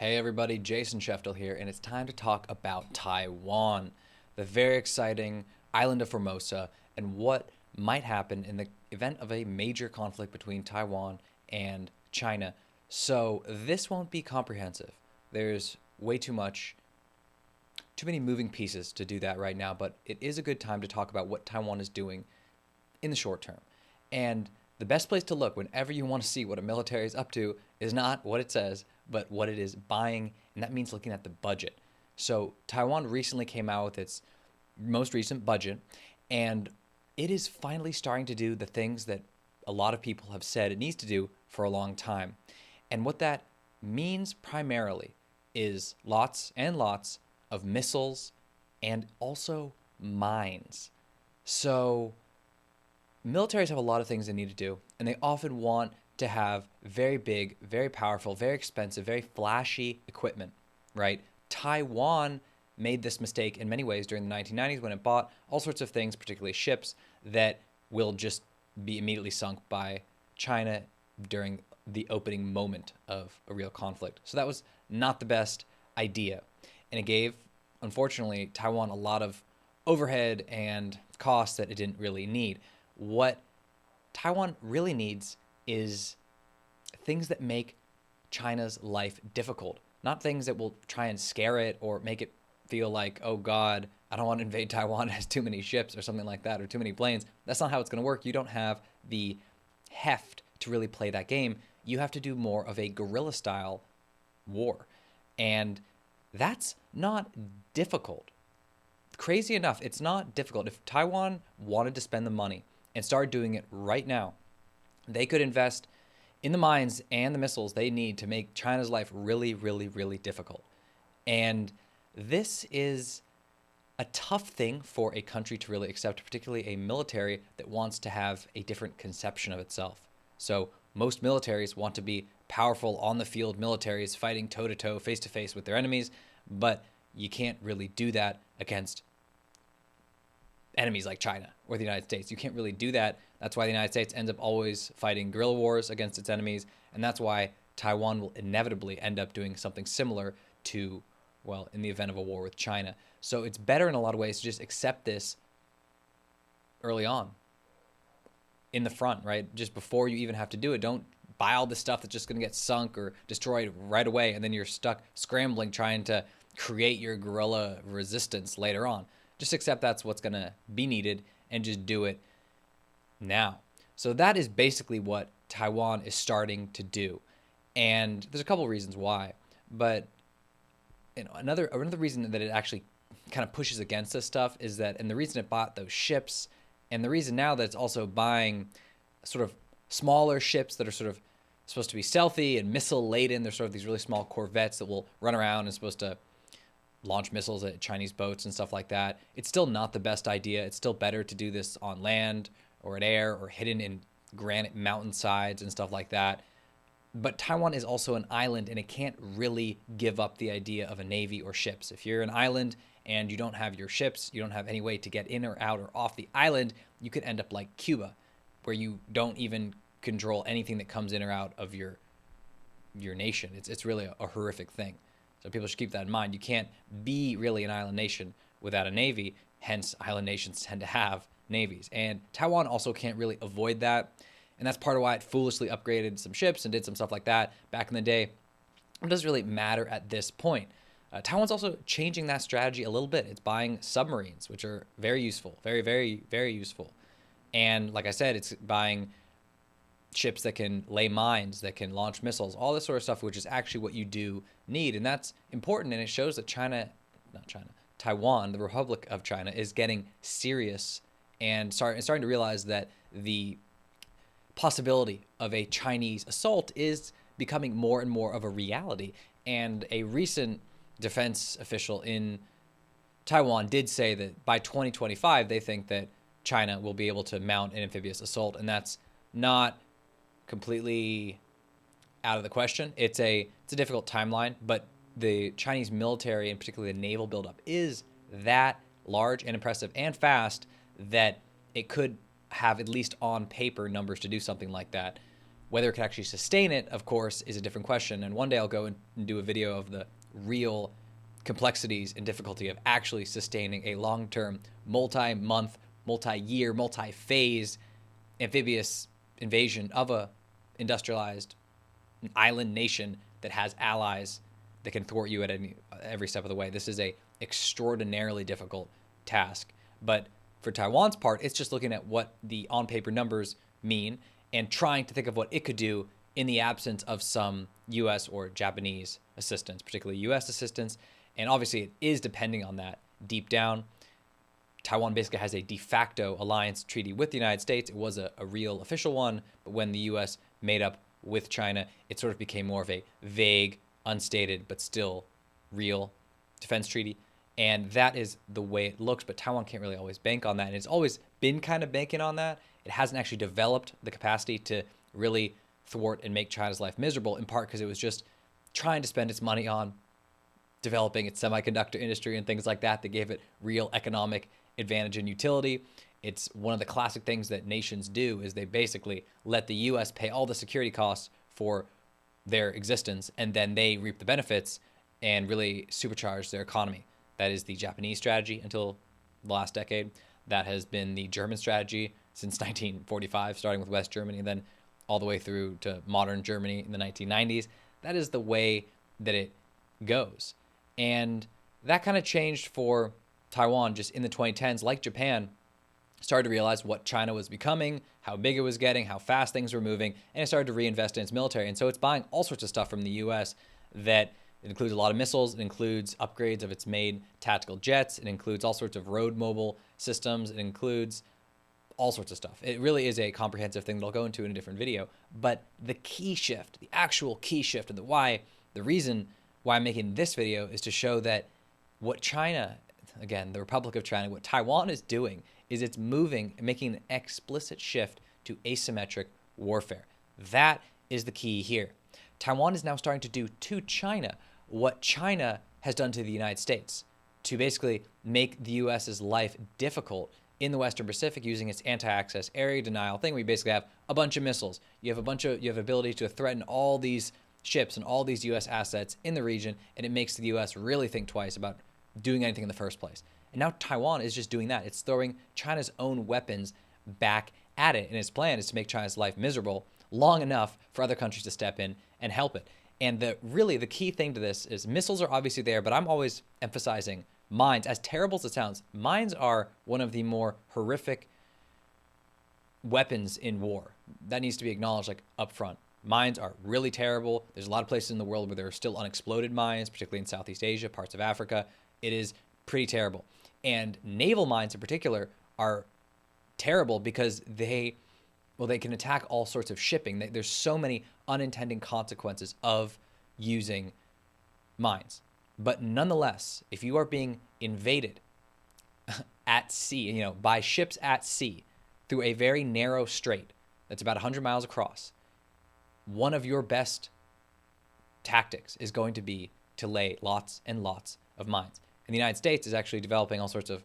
Hey everybody, Jason Sheftel here, and it's time to talk about Taiwan, the very exciting island of Formosa, and what might happen in the event of a major conflict between Taiwan and China. So this won't be comprehensive. There's way too many moving pieces to do that right now, but it is a good time to talk about what Taiwan is doing in the short term. And the best place to look whenever you want to see what a military is up to is not what it says, but what it is buying. And that means looking at the budget. So Taiwan recently came out with its most recent budget, and it is finally starting to do the things that a lot of people have said it needs to do for a long time. And what that means primarily is lots and lots of missiles and also mines. So militaries have a lot of things they need to do, and they often want to have very big, very powerful, very expensive, very flashy equipment, right? Taiwan made this mistake in many ways during the 1990s when it bought all sorts of things, particularly ships, that will just be immediately sunk by China during the opening moment of a real conflict. So that was not the best idea. And it gave, unfortunately, Taiwan a lot of overhead and costs that it didn't really need. What Taiwan really needs is things that make China's life difficult, not things that will try and scare it or make it feel like, oh God, I don't want to invade Taiwan. It has too many ships or something like that, or too many planes. That's not how it's going to work. You don't have the heft to really play that game. You have to do more of a guerrilla style war. And that's not difficult. Crazy enough, it's not difficult. If Taiwan wanted to spend the money and start doing it right now, they could invest in the mines and the missiles they need to make China's life really, really, really difficult. And this is a tough thing for a country to really accept, particularly a military that wants to have a different conception of itself. So most militaries want to be powerful on the field militaries fighting toe to toe, face to face with their enemies, but you can't really do that against enemies like China or the United States. You can't really do that. That's why the United States ends up always fighting guerrilla wars against its enemies, and that's why Taiwan will inevitably end up doing something similar to, well, in the event of a war with China. So it's better in a lot of ways to just accept this early on in the front, right? Just before you even have to do it. Don't buy all this stuff that's just going to get sunk or destroyed right away, and then you're stuck scrambling trying to create your guerrilla resistance later on. Just accept that's what's going to be needed and just do it now. So that is basically what Taiwan is starting to do. And there's a couple of reasons why, but another reason that it actually kind of pushes against this stuff is that, and the reason it bought those ships, and the reason now that it's also buying sort of smaller ships that are sort of supposed to be stealthy and missile laden. They're sort of these really small corvettes that will run around and supposed to launch missiles at Chinese boats and stuff like that. It's still not the best idea. It's still better to do this on land or in air or hidden in granite mountainsides and stuff like that. But Taiwan is also an island, and it can't really give up the idea of a navy or ships. If you're an island and you don't have your ships, you don't have any way to get in or out or off the island, you could end up like Cuba, where you don't even control anything that comes in or out of your nation. It's really a horrific thing. So people should keep that in mind. You can't be really an island nation without a navy. Hence, island nations tend to have navies. And Taiwan also can't really avoid that. And that's part of why it foolishly upgraded some ships and did some stuff like that back in the day. It doesn't really matter at this point. Taiwan's also changing that strategy a little bit. It's buying submarines, which are very useful, very, very, very useful. And like I said, it's buying ships that can lay mines, that can launch missiles, all this sort of stuff, which is actually what you do need. And that's important. And it shows that Taiwan, the Republic of China, is getting serious and starting to realize that the possibility of a Chinese assault is becoming more and more of a reality. And a recent defense official in Taiwan did say that by 2025, they think that China will be able to mount an amphibious assault. And that's not completely out of the question. It's a difficult timeline, but the Chinese military, and particularly the naval buildup, is that large and impressive and fast that it could have, at least on paper, numbers to do something like that. Whether it could actually sustain it, of course, is a different question. And one day I'll go and do a video of the real complexities and difficulty of actually sustaining a long-term, multi-month, multi-year, multi-phase amphibious invasion of a industrialized island nation that has allies that can thwart you at every step of the way. This is a extraordinarily difficult task. But for Taiwan's part, it's just looking at what the on-paper numbers mean and trying to think of what it could do in the absence of some U.S. or Japanese assistance, particularly U.S. assistance. And obviously, it is depending on that deep down. Taiwan basically has a de facto alliance treaty with the United States. It was a real official one, but when the U.S. made up with China, it sort of became more of a vague, unstated, but still real defense treaty. And that is the way it looks, but Taiwan can't really always bank on that. And it's always been kind of banking on that. It hasn't actually developed the capacity to really thwart and make China's life miserable, in part because it was just trying to spend its money on developing its semiconductor industry and things like that that gave it real economic advantage and utility. It's one of the classic things that nations do is they basically let the U.S. pay all the security costs for their existence, and then they reap the benefits and really supercharge their economy. That is the Japanese strategy until the last decade. That has been the German strategy since 1945, starting with West Germany, and then all the way through to modern Germany in the 1990s. That is the way that it goes. And that kind of changed for Taiwan just in the 2010s, like Japan, started to realize what China was becoming, how big it was getting, how fast things were moving, and it started to reinvest in its military. And so it's buying all sorts of stuff from the U.S. that it includes a lot of missiles. It includes upgrades of its main tactical jets. It includes all sorts of road mobile systems. It includes all sorts of stuff. It really is a comprehensive thing that I'll go into in a different video. But the key shift, the actual key shift, and the reason why I'm making this video is to show that what China, again, the Republic of China, what Taiwan is doing is it's moving, making an explicit shift to asymmetric warfare. That is the key here. Taiwan is now starting to do to China what China has done to the United States to basically make the U.S.'s life difficult in the Western Pacific using its anti-access area denial thing. We basically have a bunch of missiles. You have ability to threaten all these ships and all these U.S. assets in the region, and it makes the U.S. really think twice about doing anything in the first place. And now Taiwan is just doing that. It's throwing China's own weapons back at it, and its plan is to make China's life miserable long enough for other countries to step in and help it. And the key thing to this is missiles are obviously there, but I'm always emphasizing mines. As terrible as it sounds, mines are one of the more horrific weapons in war. That needs to be acknowledged up front. Mines are really terrible. There's a lot of places in the world where there are still unexploded mines, particularly in Southeast Asia, parts of Africa. It is pretty terrible. And naval mines in particular are terrible because they can attack all sorts of shipping. There's so many unintended consequences of using mines. But nonetheless, if you are being invaded at sea, by ships at sea through a very narrow strait that's about 100 miles across, one of your best tactics is going to be to lay lots and lots of mines. And the United States is actually developing all sorts of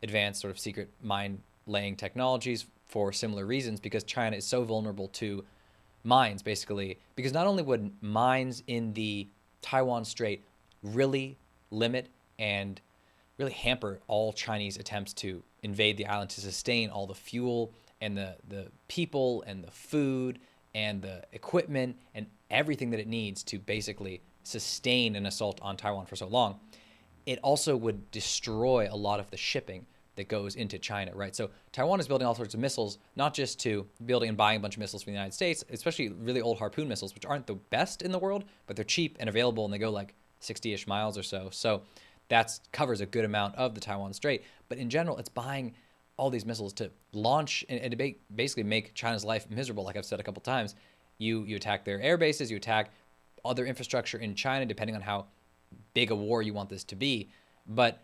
advanced sort of secret mine laying technologies for similar reasons, because China is so vulnerable to mines, basically. Because not only would mines in the Taiwan Strait really limit and really hamper all Chinese attempts to invade the island, to sustain all the fuel and the people and the food and the equipment and everything that it needs to basically sustain an assault on Taiwan for so long, it also would destroy a lot of the shipping that goes into China, right? So Taiwan is building all sorts of missiles, not just to building and buying a bunch of missiles from the United States, especially really old Harpoon missiles, which aren't the best in the world, but they're cheap and available, and they go 60-ish miles or so. So that covers a good amount of the Taiwan Strait. But in general, it's buying all these missiles to launch and to basically make China's life miserable. Like I've said a couple times, you attack their air bases, you attack other infrastructure in China, depending on how big a war you want this to be. But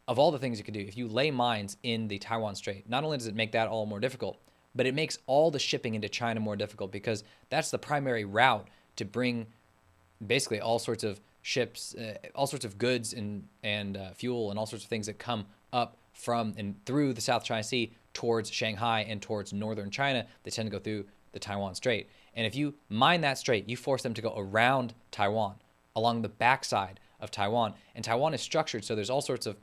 of all the things you could do, if you lay mines in the Taiwan Strait, not only does it make that all more difficult, but it makes all the shipping into China more difficult, because that's the primary route to bring basically all sorts of ships, all sorts of goods and fuel and all sorts of things that come up from and through the South China Sea towards Shanghai and towards northern China. They tend to go through the Taiwan Strait. And if you mine that strait, you force them to go around Taiwan, along the backside of Taiwan. And Taiwan is structured so there's all sorts of,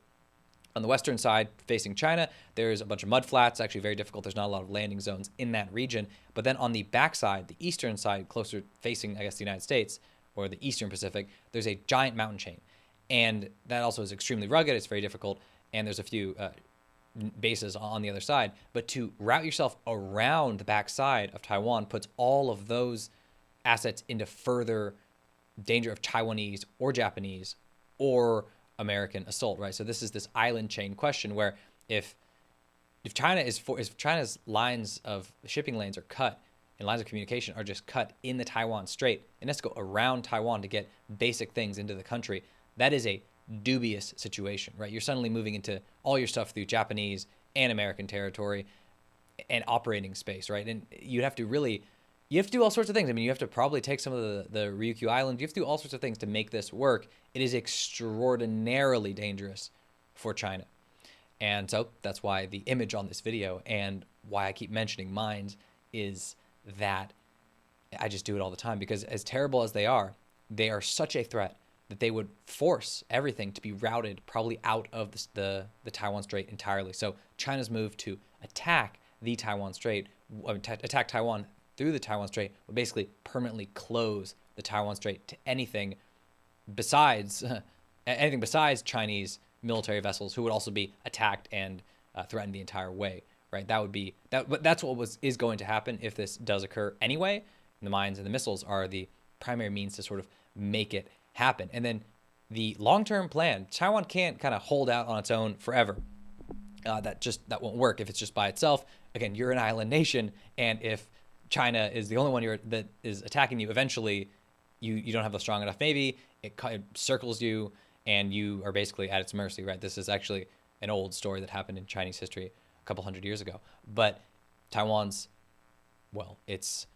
on the western side facing China, there's a bunch of mud flats, actually very difficult. There's not a lot of landing zones in that region. But then on the backside, the eastern side, closer facing, I guess, the United States or the Eastern Pacific, there's a giant mountain chain. And that also is extremely rugged. It's very difficult. And there's a few bases on the other side. But to route yourself around the backside of Taiwan puts all of those assets into further danger of Taiwanese or Japanese or American assault, right? So this is this island chain question where if China's lines of shipping lanes are cut and lines of communication are just cut in the Taiwan Strait, and has to go around Taiwan to get basic things into the country, that is a dubious situation, right? You're suddenly moving into all your stuff through Japanese and American territory and operating space, right? And you have to do all sorts of things. I mean, you have to probably take some of the Ryukyu Islands. You have to do all sorts of things to make this work. It is extraordinarily dangerous for China. And so that's why the image on this video and why I keep mentioning mines is that I just do it all the time, because as terrible as they are such a threat that they would force everything to be routed probably out of the Taiwan Strait entirely. So China's move to attack the Taiwan Strait, attack Taiwan through the Taiwan Strait, would basically permanently close the Taiwan Strait to anything besides Chinese military vessels who would also be attacked and threatened the entire way, right? That's what is going to happen if this does occur anyway. The mines and the missiles are the primary means to sort of make it happen. And then the long-term plan, Taiwan can't kind of hold out on its own forever. That won't work if it's just by itself. Again, you're an island nation, and if China is the only one that is attacking you, eventually you don't have a strong enough navy. It circles you, and you are basically at its mercy, right? This is actually an old story that happened in Chinese history a couple hundred years ago. But Taiwan's, its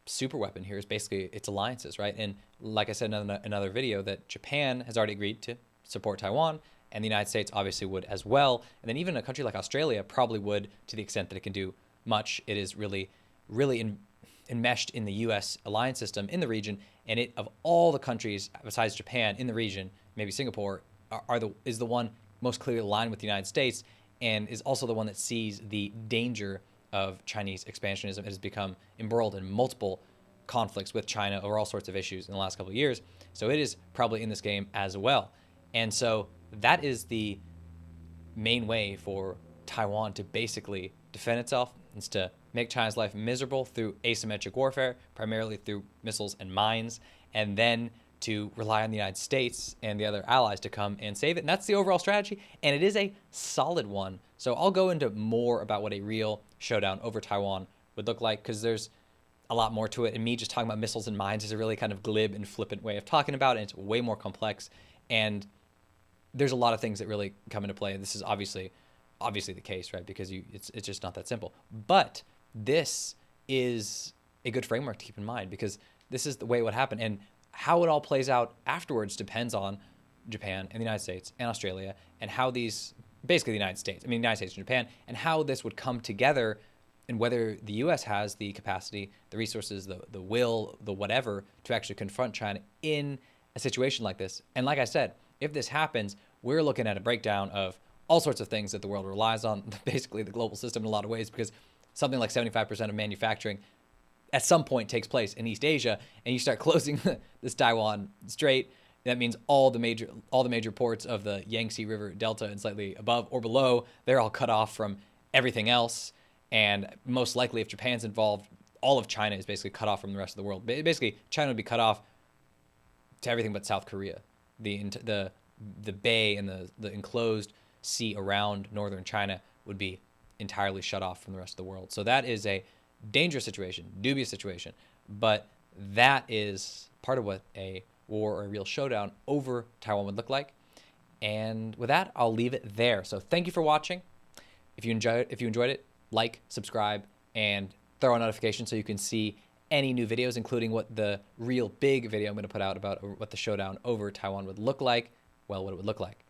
super weapon here is basically its alliances, right? And like I said in another video, that Japan has already agreed to support Taiwan, and the United States obviously would as well. And then even a country like Australia probably would, to the extent that it can do much. It is really enmeshed in the U.S. alliance system in the region, and it, of all the countries besides Japan in the region, maybe Singapore, is the one most clearly aligned with the United States, and is also the one that sees the danger of Chinese expansionism. It has become embroiled in multiple conflicts with China over all sorts of issues in the last couple of years. So it is probably in this game as well. And so that is the main way for Taiwan to basically defend itself, is to make China's life miserable through asymmetric warfare, primarily through missiles and mines, and then to rely on the United States and the other allies to come and save it. And that's the overall strategy, and it is a solid one. So I'll go into more about what a real showdown over Taiwan would look like, because there's a lot more to it, and me just talking about missiles and mines is a really kind of glib and flippant way of talking about it, and it's way more complex, and there's a lot of things that really come into play. This is obviously the case, right? Because it's just not that simple. But this is a good framework to keep in mind, because this is the way it would happen, and how it all plays out afterwards depends on Japan and the United States and Australia, and how these, basically the United States and Japan, and how this would come together, and whether the U.S. has the capacity, the resources, the will, the whatever, to actually confront China in a situation like this. And like I said, if this happens, we're looking at a breakdown of all sorts of things that the world relies on, basically the global system in a lot of ways, because something like 75% of manufacturing at some point takes place in East Asia, and you start closing this Taiwan Strait. That means all the major ports of the Yangtze River Delta and slightly above or below, they're all cut off from everything else. And most likely, if Japan's involved, all of China is basically cut off from the rest of the world. Basically, China would be cut off to everything but South Korea. The bay and the enclosed sea around northern China would be entirely shut off from the rest of the world. So that is a dangerous situation, dubious situation, but that is part of what a war or a real showdown over Taiwan would look like. And with that, I'll leave it there. So thank you for watching. If you enjoyed it, like, subscribe, and throw on notifications so you can see any new videos, including what the real big video I'm going to put out about what the showdown over Taiwan would look like. Well, what it would look like.